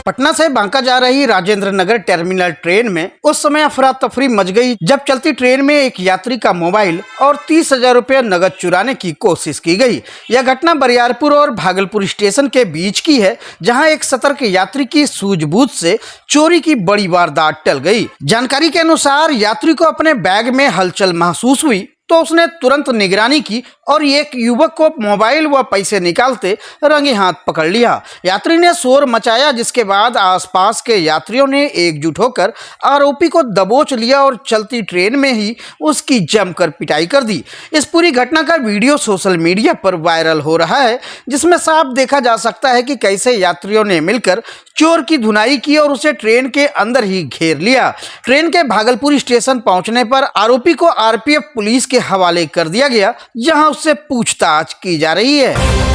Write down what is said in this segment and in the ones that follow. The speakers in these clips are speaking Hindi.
पटना से बांका जा रही राजेंद्र नगर टर्मिनल ट्रेन में उस समय अफरा तफरी मच गई जब चलती ट्रेन में एक यात्री का मोबाइल और 30,000 रुपये नगद चुराने की कोशिश की गई। यह घटना बरियारपुर और भागलपुर स्टेशन के बीच की है, जहां एक सतर्क यात्री की सूझबूझ से चोरी की बड़ी वारदात टल गई। जानकारी के अनुसार यात्री को अपने बैग में हलचल महसूस हुई तो उसने तुरंत निगरानी की और एक युवक को मोबाइल व पैसे निकालते रंगे हाथ पकड़ लिया। यात्री ने शोर मचाया, जिसके बाद आसपास के यात्रियों ने एकजुट होकर आरोपी को दबोच लिया और चलती ट्रेन में ही उसकी जमकर पिटाई कर दी। इस पूरी घटना का वीडियो सोशल मीडिया पर वायरल हो रहा है, जिसमें साफ देखा जा सकता है कि कैसे यात्रियों ने मिलकर चोर की धुनाई की और उसे ट्रेन के अंदर ही घेर लिया। ट्रेन के भागलपुर स्टेशन पहुंचने पर आरोपी को आरपीएफ पुलिस के हवाले कर दिया गया, जहां उससे पूछताछ की जा रही है।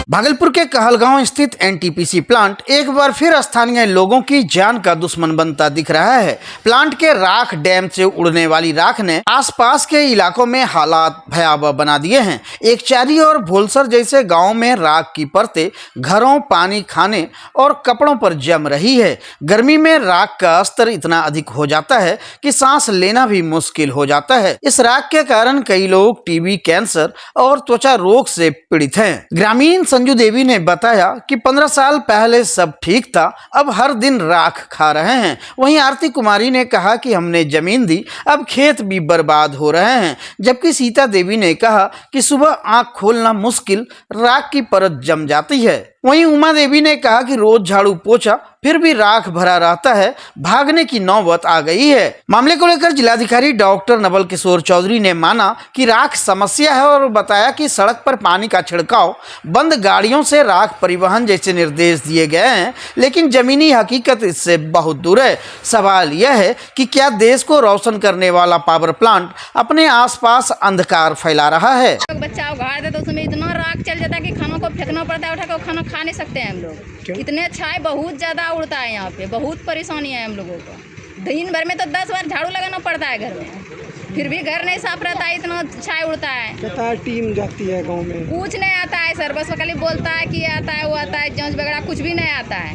भागलपुर के कहलगांव स्थित एनटीपीसी प्लांट एक बार फिर स्थानीय लोगों की जान का दुश्मन बनता दिख रहा है। प्लांट के राख डैम से उड़ने वाली राख ने आसपास के इलाकों में हालात भयावह बना दिए हैं। एकचारी और भोलसर जैसे गांव में राख की परतें घरों, पानी, खाने और कपड़ों पर जम रही है। गर्मी में राख का स्तर इतना अधिक हो जाता है कि सांस लेना भी मुश्किल हो जाता है। इस राख के कारण कई लोग टीबी, कैंसर और त्वचा रोग से पीड़ित हैं। ग्रामीण संजू देवी ने बताया कि 15 साल पहले सब ठीक था, अब हर दिन राख खा रहे हैं। वहीं आरती कुमारी ने कहा कि हमने जमीन दी, अब खेत भी बर्बाद हो रहे हैं। जबकि सीता देवी ने कहा कि सुबह आंख खोलना मुश्किल, राख की परत जम जाती है। वहीं उमा देवी ने कहा कि रोज झाड़ू पोछा फिर भी राख भरा रहता है, भागने की नौबत आ गई है। मामले को लेकर जिलाधिकारी डॉक्टर नवल किशोर चौधरी ने माना कि राख समस्या है और बताया कि सड़क पर पानी का छिड़काव, बंद गाड़ियों से राख परिवहन जैसे निर्देश दिए गए हैं, लेकिन जमीनी हकीकत इससे बहुत दूर है। सवाल यह है कि क्या देश को रोशन करने वाला पावर प्लांट अपने आसपास अंधकार फैला रहा है। बच्चा उगाड़ दे तो उसमें इतना राख चल जाता है कि खानों को फेंकना पड़ता है, उठा कर खाना खा नहीं सकते हैं हम लोग। इतने छाए बहुत ज़्यादा उड़ता है यहाँ पे, बहुत परेशानी है हम लोगों को। दिन भर में तो 10 बार झाड़ू लगाना पड़ता है घर में, फिर भी घर नहीं साफ रहता है, इतना छाए उड़ता है। टीम जाती है गांव में, कुछ नहीं आता है सर, बस खाली बोलता है कि आता है, वो आता है, जांच वगैरह कुछ भी नहीं आता है,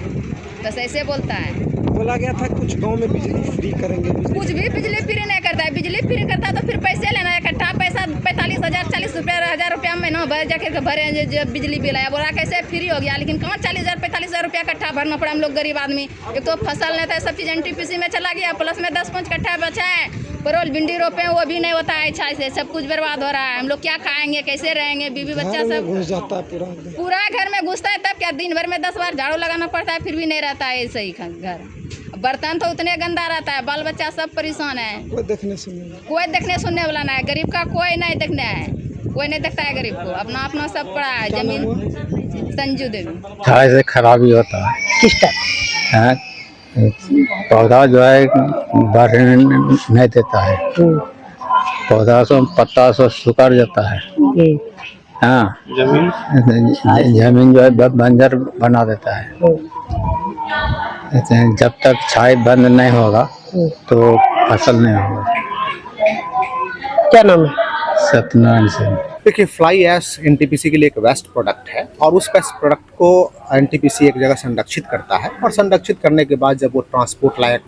बस ऐसे बोलता है। बोला गया था कुछ गांव में बिजली फ्री करेंगे, कुछ भी बिजली फ्री नहीं करता है। बिजली फ्री करता है तो फिर पैसे लेना है इकट्ठा, पैसा 45,000 40 रुपया 1,000 रुपया महीना भर जाकर भरे जब बिजली बिल आया। बोला कैसे फ्री हो गया, लेकिन कहाँ 40,000 45,000 रुपया इकट्ठा भरना पड़ा हम लोग गरीब आदमी। एक तो फसल नहीं था, सब चीज़ एनटीपीसी में चला गया, प्लस में 10-5 कट्ठा बचा है, परवल भिंडी रोपे वो भी नहीं होता है, छाई से सब कुछ बर्बाद हो रहा है। हम लोग क्या खाएंगे, कैसे रहेंगे, बीवी बच्चा सब घुस जाता है, पूरा घर में घुसता है। तब क्या दिन भर में 10 बार झाड़ू लगाना पड़ता है, फिर भी नहीं रहता है सही घर। बर्तन तो उतने गंदा रहता है, बाल बच्चा सब परेशान है। कोई देखने सुनने वाला नहीं है, गरीब का कोई नहीं देखने है, कोई नहीं देखता है गरीब को। अपना अपना सब पड़ा है। जमीन संजू देवी। छाए से खराबी होता है, किस टाइप पौधा जो है बढ़ने नहीं देता है, पौधा से पत्ता से सुखड़ जाता है। हाँ, जमीन जो है बंजर बना देता है। जब तक छाई बंद नहीं होगा तो फसल नहीं होगा। क्या नाम है? सत्यनारायण सिंह। देखिए, फ्लाई ऐश एनटीपीसी के लिए एक वेस्ट प्रोडक्ट है और उस वेस्ट प्रोडक्ट को एनटीपीसी एक जगह संरक्षित करता है और संरक्षित करने के बाद जब वो ट्रांसपोर्ट लायक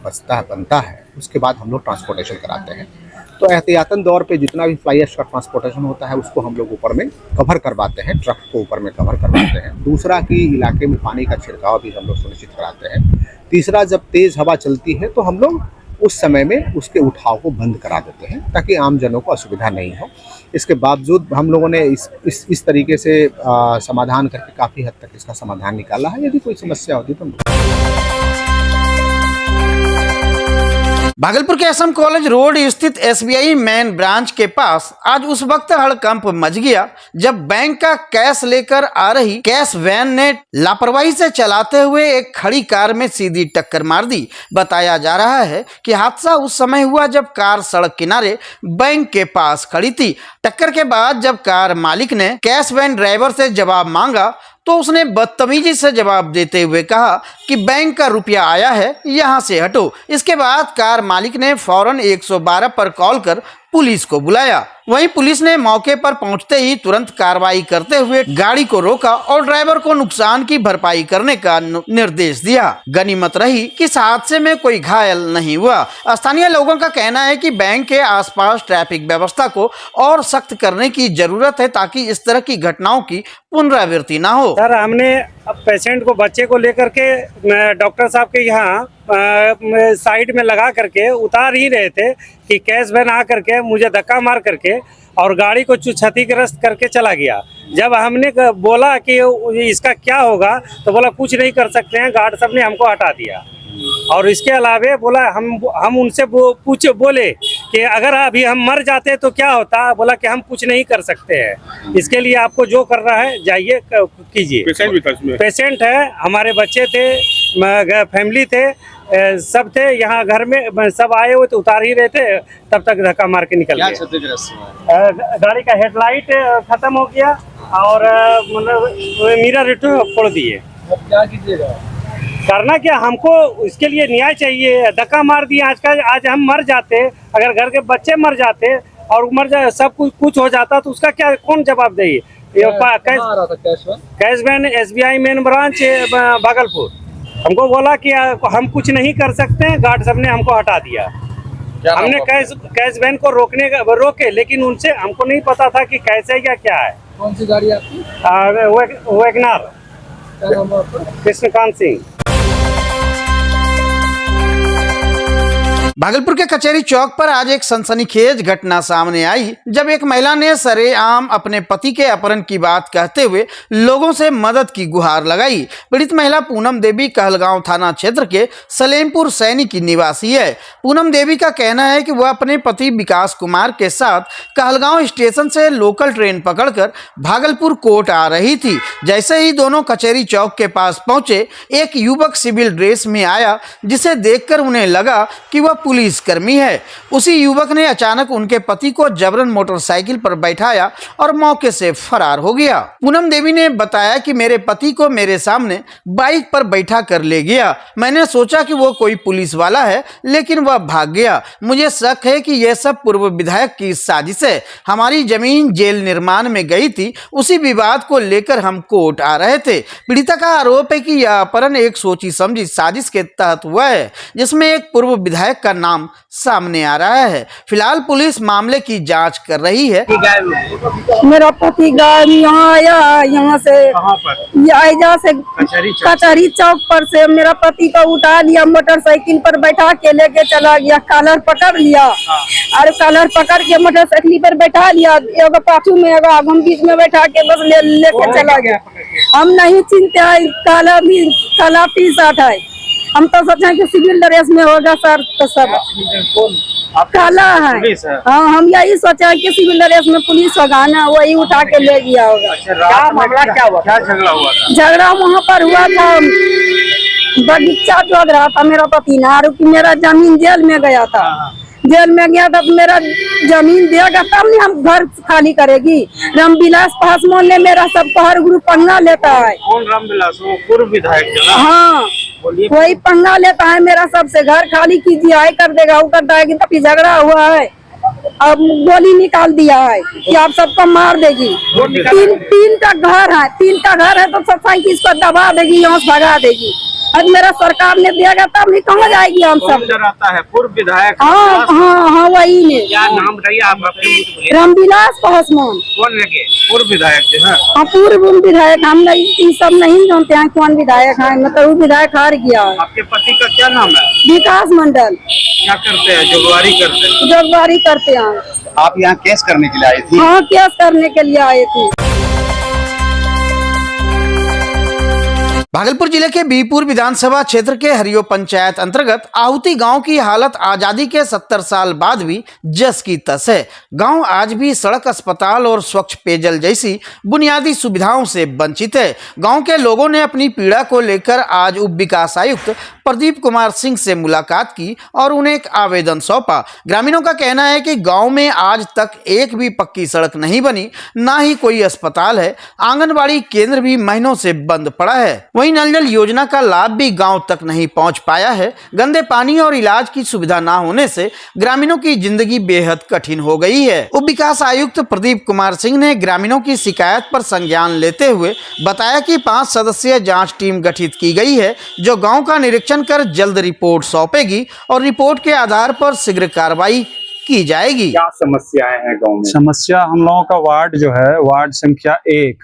बनता है, उसके बाद हम लोग ट्रांसपोर्टेशन कराते हैं। तो एहतियातन दौर पे जितना भी फ्लाई ऐश का ट्रांसपोर्टेशन होता है उसको हम लोग ऊपर में कवर करवाते हैं, ट्रक को ऊपर में कवर करवाते हैं। दूसरा कि इलाके में पानी का छिड़काव भी हम लोग सुनिश्चित कराते हैं। तीसरा, जब तेज़ हवा चलती है तो हम लोग उस समय में उसके उठाव को बंद करा देते हैं ताकि आम जनों को असुविधा नहीं हो। इसके बावजूद हम लोगों ने इस तरीके से समाधान करके काफ़ी हद तक इसका समाधान निकाला है। यदि कोई समस्या होती तो भागलपुर के असम कॉलेज रोड स्थित एसबीआई मेन ब्रांच के पास आज उस वक्त हड़कंप मच गया जब बैंक का कैश लेकर आ रही कैश वैन ने लापरवाही से चलाते हुए एक खड़ी कार में सीधी टक्कर मार दी। बताया जा रहा है कि हादसा उस समय हुआ जब कार सड़क किनारे बैंक के पास खड़ी थी। टक्कर के बाद जब कार मालिक ने कैश वैन ड्राइवर से जवाब मांगा तो उसने बदतमीजी से जवाब देते हुए कहा कि बैंक का रुपया आया है, यहाँ से हटो। इसके बाद कार मालिक ने फौरन 112 पर कॉल कर पुलिस को बुलाया। वहीं पुलिस ने मौके पर पहुंचते ही तुरंत कार्रवाई करते हुए गाड़ी को रोका और ड्राइवर को नुकसान की भरपाई करने का निर्देश दिया। गनीमत रही कि इस हादसे में कोई घायल नहीं हुआ। स्थानीय लोगों का कहना है कि बैंक के आसपास ट्रैफिक व्यवस्था को और सख्त करने की जरूरत है ताकि इस तरह की घटनाओं की पुनरावृत्ति न हो। सर, हमने पेशेंट को, बच्चे को लेकर के डॉक्टर साहब के यहाँ साइड में लगा करके उतार ही रहे थे कि कैश वैन आ करके मुझे धक्का मार करके और गाड़ी को क्षतिग्रस्त करके चला गया। जब हमने बोला कि इसका क्या होगा तो बोला कुछ नहीं कर सकते हैं, गार्ड साहब ने हमको हटा दिया। और इसके अलावे बोला हम उनसे बोले कि अगर अभी हम मर जाते तो क्या होता, बोला कि हम कुछ नहीं कर सकते हैं, इसके लिए आपको जो करना है जाइए कीजिए। पेशेंट है, हमारे बच्चे थे, फैमिली थे, सब थे यहाँ घर में, सब आए हुए तो उतार ही रहे थे, तब तक धक्का मार के निकल गए। गाड़ी का हेडलाइट खत्म हो गया और मतलब मिरर फोड़ दिए। क्या कीजिएगा? करना क्या, हमको इसके लिए न्याय चाहिए। धक्का मार दिया, आज हम मर जाते, अगर घर के बच्चे मर जाते और मर जाए, सब कुछ हो जाता तो उसका क्या, कौन जवाब देगी? Cash van SBI main branch Bhagalpur. हमको बोला कि हम कुछ नहीं कर सकते हैं, गार्ड साहब ने हमको हटा दिया। हमने कैश वैन को रोके, लेकिन उनसे हमको नहीं पता था कि कैसे या क्या है। कौन सी गाड़ी आपकी? वैगनार। क्या नाम है आपका? कृष्णकांत सिंह। भागलपुर के कचहरी चौक पर आज एक सनसनीखेज घटना सामने आई जब एक महिला ने सरेआम अपने पति के अपहरण की बात कहते हुए लोगों से मदद की गुहार लगाई। पीड़ित महिला पूनम देवी कहलगांव थाना क्षेत्र के सलेमपुर सैनी की निवासी है। पूनम देवी का कहना है कि वह अपने पति विकास कुमार के साथ कहलगांव स्टेशन से लोकल ट्रेन पकड़कर भागलपुर कोर्ट आ रही थी। जैसे ही दोनों कचहरी चौक के पास पहुंचे, एक युवक सिविल ड्रेस में आया, जिसे देखकर उन्हें लगा कि वह पुलिस कर्मी है। उसी युवक ने अचानक उनके पति को जबरन मोटरसाइकिल पर बैठाया और मौके से फरार हो गया। पूनम देवी ने बताया कि मेरे पति को मेरे सामने बाइक पर बैठा कर ले गया। मैंने सोचा कि वो कोई पुलिस वाला है, लेकिन वह भाग गया। मुझे शक है कि यह सब पूर्व विधायक की साजिश है। हमारी जमीन जेल निर्माण में गई थी, उसी विवाद को लेकर हम कोर्ट आ रहे थे। पीड़िता का आरोप है कि यह अपहरण एक सोची समझी साजिश के तहत हुआ है, जिसमें एक पूर्व विधायक का नाम सामने आ रहा है। फिलहाल पुलिस मामले की जांच कर रही है। मेरा पति गाड़ी यहाँ आया, यहाँ से आइजा से कचहरी चौक पर से मेरा पति को उठा लिया, मोटरसाइकिल पर बैठा के लेके चला गया। कॉलर पकड़ लिया और कॉलर पकड़ के मोटरसाइकिल पर बैठा लिया, एगो पाछू में एगो आगम बीच में बैठा के बस लेके चला गया। हम नहीं चिंते है, काला टी-शर्ट है, हम तो सोचे कि सिविल ड्रेस में होगा सर, तो सब काला है। हाँ, हम यही सोचा कि सिविल ड्रेस में पुलिस होगा ना, वही उठा के ले गया होगा। क्या मामला क्या हुआ, क्या झगड़ा हुआ था? झगड़ा वहाँ पर हुआ था, बगीचा जोग रहा था मेरा पति ना, और मेरा जमीन जेल में गया था। जेल में गया था, मेरा जमीन देगा तब नहीं हम घर खाली करेगी। रामविलास पासवान ने मेरा सब हर ग्रुप पंगा लेता है। कौन रामविलास? वो पूर्व विधायक जना? हाँ, वही पंगा लेता है मेरा, सबसे घर खाली कीजिए, आय कर देगा, वो करता है कि तभी झगड़ा हुआ है। अब गोली निकाल दिया है कि आप सबको मार देगी। तीन का घर है तो सब साइकिल को दबा देगी, यहाँ से भगा देगी। आज मेरा सरकार ने देगा तब नहीं, कहाँ जाएगी हम सब? आता है पूर्व विधायक? हाँ, वही ने। क्या नाम बताइए आप अपने? रामविलास पासवान। कौन लगे? पूर्व विधायक जो है? हाँ, पूर्व विधायक। हम नहीं, सब नहीं जानते हैं कौन विधायक है, मतलब वो विधायक हार गया है। आपके पति का क्या नाम है? विकास मंडल। क्या करते हैं? जोगवारी करते हैं? जोगवारी करते हैं। आप यहाँ केस करने के लिए आई थी? हाँ, केस करने के लिए आए थे। भागलपुर जिले के बीपुर विधानसभा क्षेत्र के हरियो पंचायत अंतर्गत आहुति गांव की हालत आजादी के 70 साल बाद भी जस की तस है। गांव आज भी सड़क, अस्पताल और स्वच्छ पेयजल जैसी बुनियादी सुविधाओं से वंचित है। गांव के लोगों ने अपनी पीड़ा को लेकर आज उप विकास आयुक्त प्रदीप कुमार सिंह से मुलाकात की और उन्हें एक आवेदन सौंपा। ग्रामीणों का कहना है कि गांव में आज तक एक भी पक्की सड़क नहीं बनी, ना ही कोई अस्पताल है। आंगनबाड़ी केंद्र भी महीनों से बंद पड़ा है। वहीं नल जल योजना का लाभ भी गांव तक नहीं पहुंच पाया है। गंदे पानी और इलाज की सुविधा ना होने से ग्रामीणों की जिंदगी बेहद कठिन हो गई है। उप विकास आयुक्त प्रदीप कुमार सिंह ने ग्रामीणों की शिकायत पर संज्ञान लेते हुए बताया कि 5 सदस्यीय जांच टीम गठित की गई है, जो गांव का निरीक्षण कर जल्द रिपोर्ट सौंपेगी और रिपोर्ट के आधार पर शीघ्र कार्रवाई की जाएगी। क्या समस्याएं हैं गांव में? समस्या हम लोगों का वार्ड जो है वार्ड संख्या 1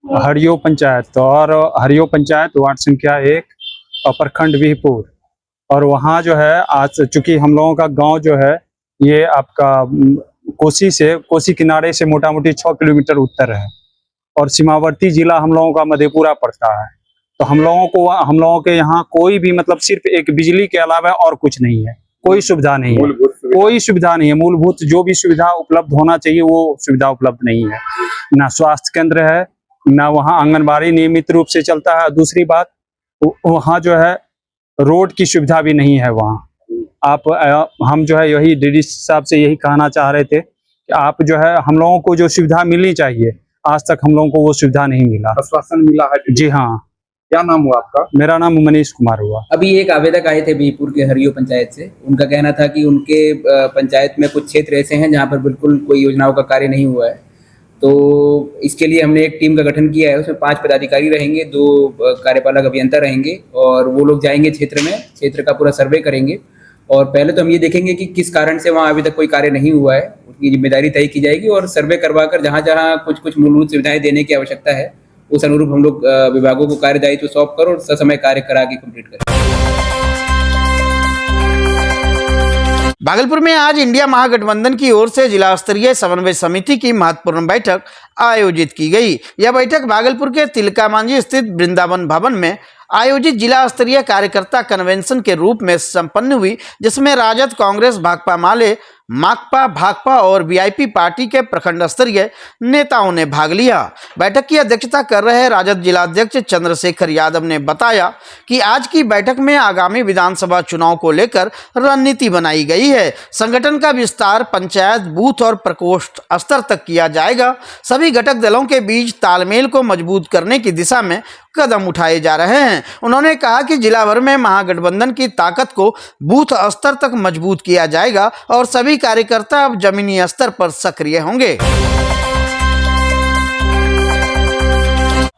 हरियो पंचायत और हरियो पंचायत वार्ड संख्या 1 और प्रखंड विहपुर, और वहाँ जो है आज चूंकि हम लोगों का गांव जो है ये आपका कोसी किनारे से मोटा मोटी 6 किलोमीटर उत्तर है और सीमावर्ती जिला हम लोगों का मधेपुरा पड़ता है। तो हम लोगों के यहाँ कोई भी मतलब सिर्फ एक बिजली के अलावा और कुछ नहीं है, कोई सुविधा नहीं है, कोई सुविधा नहीं है। मूलभूत जो भी सुविधा उपलब्ध होना चाहिए वो सुविधा उपलब्ध नहीं है। ना स्वास्थ्य केंद्र है, ना वहाँ आंगनबाड़ी नियमित रूप से चलता है। दूसरी बात वहाँ जो है रोड की सुविधा भी नहीं है। वहाँ हम जो है यही डीडी साहब से यही कहना चाह रहे थे कि आप जो है हम लोगों को जो सुविधा मिलनी चाहिए, आज तक हम लोगों को वो सुविधा नहीं मिला। आश्वासन मिला है? जी हाँ। क्या नाम हुआ आपका? मेरा नाम मनीष कुमार हुआ। अभी एक आवेदक आए थे बीपुर के हरियो पंचायत से। उनका कहना था कि उनके पंचायत में कुछ क्षेत्र ऐसे हैं जहां पर बिल्कुल कोई योजनाओं का कार्य नहीं हुआ है। तो इसके लिए हमने एक टीम का गठन किया है। उसमें 5 पदाधिकारी रहेंगे, 2 कार्यपालक अभियंता रहेंगे और वो लोग जाएंगे क्षेत्र में, क्षेत्र का पूरा सर्वे करेंगे। और पहले तो हम ये देखेंगे कि किस कारण से वहाँ अभी तक कोई कार्य नहीं हुआ है, उसकी जिम्मेदारी तय की जाएगी और सर्वे करवाकर जहाँ जहाँ कुछ मूलभूत सुविधाएं देने की आवश्यकता है उस अनुरूप हम लोग विभागों को कार्यदायित्व सौंप कर और ससमय कार्य करा के कंप्लीट करें। भागलपुर में आज इंडिया महागठबंधन की ओर से जिला स्तरीय समन्वय समिति की महत्वपूर्ण बैठक आयोजित की गई। यह बैठक भागलपुर के तिलका मांझी स्थित वृंदावन भवन में आयोजित जिला स्तरीय कार्यकर्ता कन्वेंशन के रूप में संपन्न हुई, जिसमें राजद, कांग्रेस, भाकपा माले, माकपा, भाकपा और वीआईपी पार्टी के प्रखंड स्तरीय नेताओं ने भाग लिया। बैठक की अध्यक्षता कर रहे राजद जिलाध्यक्ष चंद्रशेखर यादव ने बताया कि आज की बैठक में आगामी विधानसभा चुनाव को लेकर रणनीति बनाई गई है। संगठन का विस्तार पंचायत, बूथ और प्रकोष्ठ स्तर तक किया जाएगा। सभी घटक दलों के बीच तालमेल को मजबूत करने की दिशा में कदम उठाए जा रहे हैं। उन्होंने कहा कि जिला भर में महागठबंधन की ताकत को बूथ स्तर तक मजबूत किया जाएगा और सभी कार्यकर्ता अब जमीनी स्तर पर सक्रिय होंगे।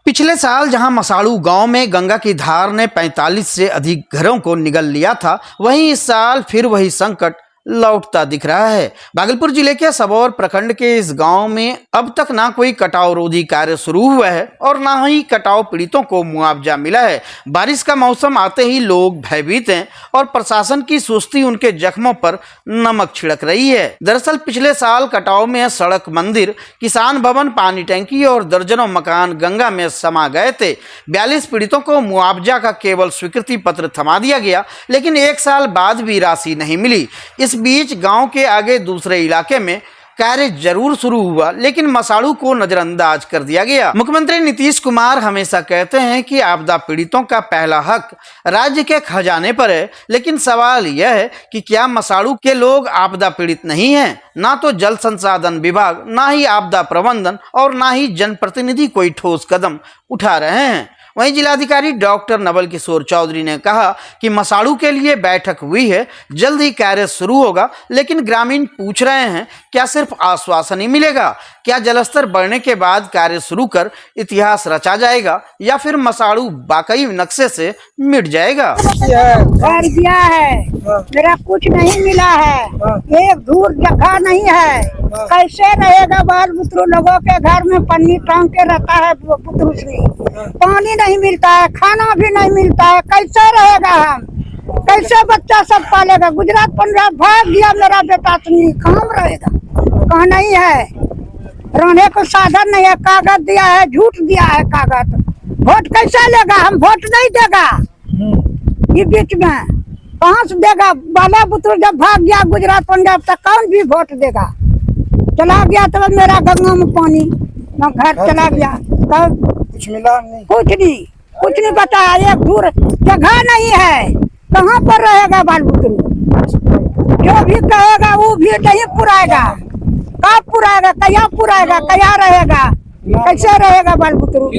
पिछले साल जहां मसाड़ू गांव में गंगा की धार ने 45 से अधिक घरों को निगल लिया था, वहीं इस साल फिर वही संकट लौटता दिख रहा है। भागलपुर जिले के सबौर प्रखंड के इस गांव में अब तक ना कोई कटाव रोधी कार्य शुरू हुआ है और ना ही कटाव पीड़ितों को मुआवजा मिला है। बारिश का मौसम आते ही लोग भयभीत हैं और प्रशासन की सुस्ती उनके जख्मों पर नमक छिड़क रही है। दरअसल पिछले साल कटाव में सड़क, मंदिर, किसान भवन, पानी टंकी और दर्जनों मकान गंगा में समा गए थे। 42 पीड़ितों को मुआवजा का केवल स्वीकृति पत्र थमा दिया गया, लेकिन 1 साल बाद भी राशि नहीं मिली। इस बीच गांव के आगे दूसरे इलाके में कार्य जरूर शुरू हुआ, लेकिन मसाड़ू को नजरअंदाज कर दिया गया। मुख्यमंत्री नीतीश कुमार हमेशा कहते हैं कि आपदा पीड़ितों का पहला हक राज्य के खजाने पर है, लेकिन सवाल यह है कि क्या मसाड़ू के लोग आपदा पीड़ित नहीं हैं? ना तो जल संसाधन विभाग, ना ही आपदा प्रबंधन और ना ही जनप्रतिनिधि कोई ठोस कदम उठा रहे हैं। वहीं जिलाधिकारी डॉक्टर नवल किशोर चौधरी ने कहा कि मसाड़ू के लिए बैठक हुई है, जल्द ही कार्य शुरू होगा, लेकिन ग्रामीण पूछ रहे हैं क्या सिर्फ आश्वासन ही मिलेगा? क्या जलस्तर बढ़ने के बाद कार्य शुरू कर इतिहास रचा जाएगा या फिर मसाड़ू वाकई नक्शे से मिट जाएगा? कर दिया है, मेरा कुछ नहीं मिला है, एक दूर जगह नहीं है, कैसे रहेगा? बाल बुतरू लोगों के घर में पन्नी टांग के रहता है, बुतरू से पानी नहीं मिलता है, खाना भी नहीं मिलता है, कैसे रहेगा? हम कैसे बच्चा सब पालेगा? गुजरात पंजाब भाग गया मेरा बेटा, कहाँ रहेगा? कहाँ नहीं है, रहने को साधन नहीं है, कागज दिया है, झूठ दिया है कागज। वोट कैसे लेगा? हम वोट नहीं देगा ये बीच में, कहाँ से देगा? बाला बुतरू जब भाग गया गुजरात पंजाब तक कौन भी वोट देगा? चला गया तो मेरा गंगा में पानी, मैं घर चला गया, तब कुछ मिला नहीं, कुछ नहीं बता। एक दूर जगह नहीं है, कहाँ पर रहेगा बाल बुतरू? जो भी कहेगा वो भी नहीं पुराएगा। कब पुराएगा, कहाँ पुराएगा, कहाँ रहेगा, कैसे रहेगा बाल बुतरू?